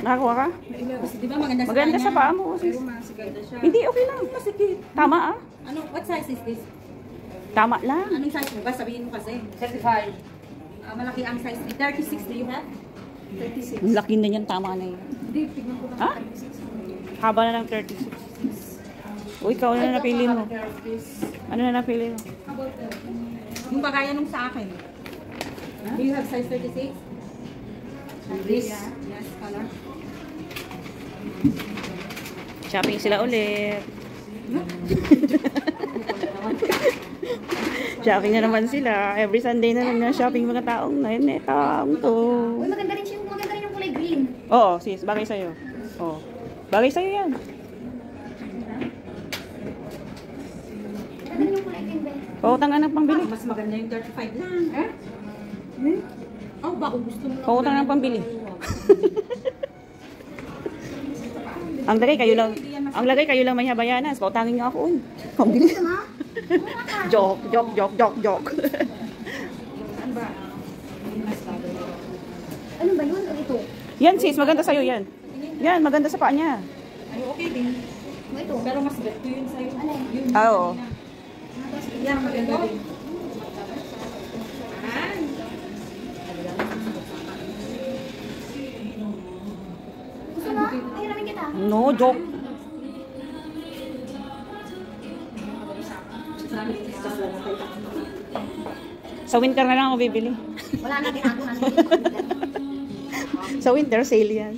Nakakuha ka? Diba maganda sa maganda sa paa mo. Hindi, okay lang. Tama ah. Ano, what size is this? Tama lang. Anong size mo ba? Sabihin mo kasi. 35. Malaki ang size. 36 do you have? 36. Laki na yan, tama na yun. Hindi, tignan ko lang. Ha? Haba na ng 36. O, ikaw na napili mo. Ano na napili mo? Yung bagaya nung sa akin. Do you have size 36? This? Yes, color. Shopping sila ulit. Shopping na naman sila. Every Sunday na lang na shopping mga taong na yun. Taong to. Uy, maganda rin yung kulay green. Oo, sis. Bagay sa'yo. Oo. Bagay sa'yo yan. Maganda rin yung kulay green, Ben. Pautang ka ng pambili. Mas maganda yung 35 lang. Eh? Oh, baka gusto mo lang. Pautang ng pambili. Ang lagay kayo lang may habayanas. Pautangin niyo ako. Pambili. Joke. Ano ba yun? O ito? Yan sis, maganda sa'yo yan. Yan, maganda sa paa niya. Ay, okay din. Ito? Pero mas beto yun sa'yo. Ano yun? Oo. Yan, maganda din. Gusto mo? Ay, namin kita. No, joke. Sa winter na lang ako bibili. Wala na din ako na. Sa winter sale yan.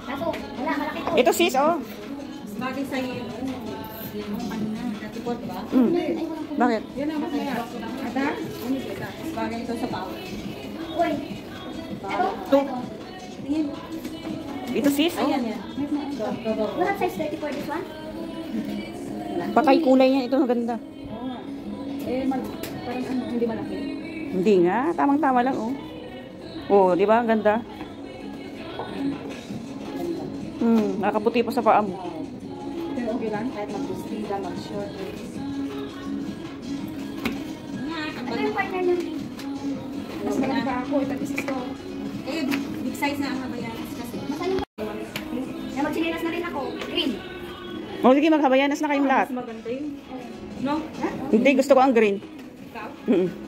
Kaso, wala, malaki to. Ito sis, oh. Mas bagay sa'yo yun. Yung kanina. Natipot, diba? Mm. Bakit? Yan ang masaya. Ada? Mas bagay ito sa power. Uy. Ito? Ito. Tingin. Ito sis, oh. Ayan yan. Wala size 30 for this one? Pakay kulay niya. Ito maganda. Oo nga. Eh, parang ano, hindi malaki. Hindi nga. Tamang-tama lang, oh. Oh, di ba? Ang ganda. Nakaputi pa sa paa mo. Pero okay lang. Kahit mag-gusti lang, mag-short. Ano yung partner niya? Mas maganda pa ako. Ito, this is ko. Eh, big size na ang nabayanas kasi. Masan yung na magsinilas na rin ako. Green. Oh, sige, maghabayanas na kayong lahat. Mas maganda yun. No? Hindi, gusto ko ang green. Ikaw?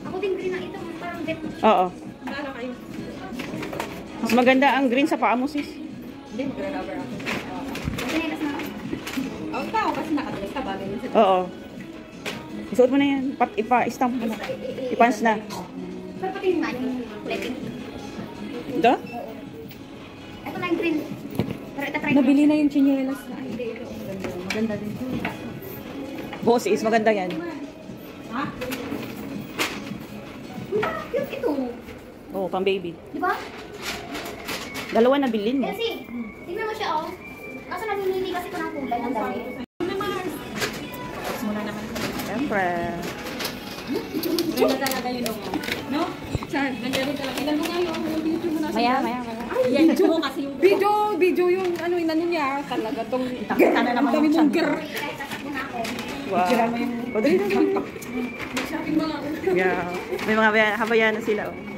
Ako din green na ito. Parang vet. Oo. Lala kayo. Mas maganda ang green sa paa mo, sis. Hindi, mag-rubber ako. Magsinilas na ako. Oh, ikaw kasi nakadress ka bagay yun sa Oo. Isuot mo na yan. Ipa-stamp mo na. Ipans na. Pero pati yung yung kulay pink. Ito? Ito na yung green. Pero ito try Nabili na yung chinelas na. Hindi, ito. Maganda din. Boss is maganda yan. Ha? Cute ito. Oo, pang baby. Di ba? Dalawa na bilhin mo. Kasi, tignan mo siya, oh. Kaso namimili kasi ito ng kulay ng dami. Muna naman. Siyempre. Ganda talaga yun ako. No? Saan? Ganda rin talaga. Ilan mo nga yung video mo nasa Maya. Yan, video kasi yung video yung ano inano niya. Talaga tong Kita na naman yung chan. Kaya tatakbo na ako. Wow. Picture mo yung O, dali na. shopping mga Yeah. May mga habayanan sila, oh.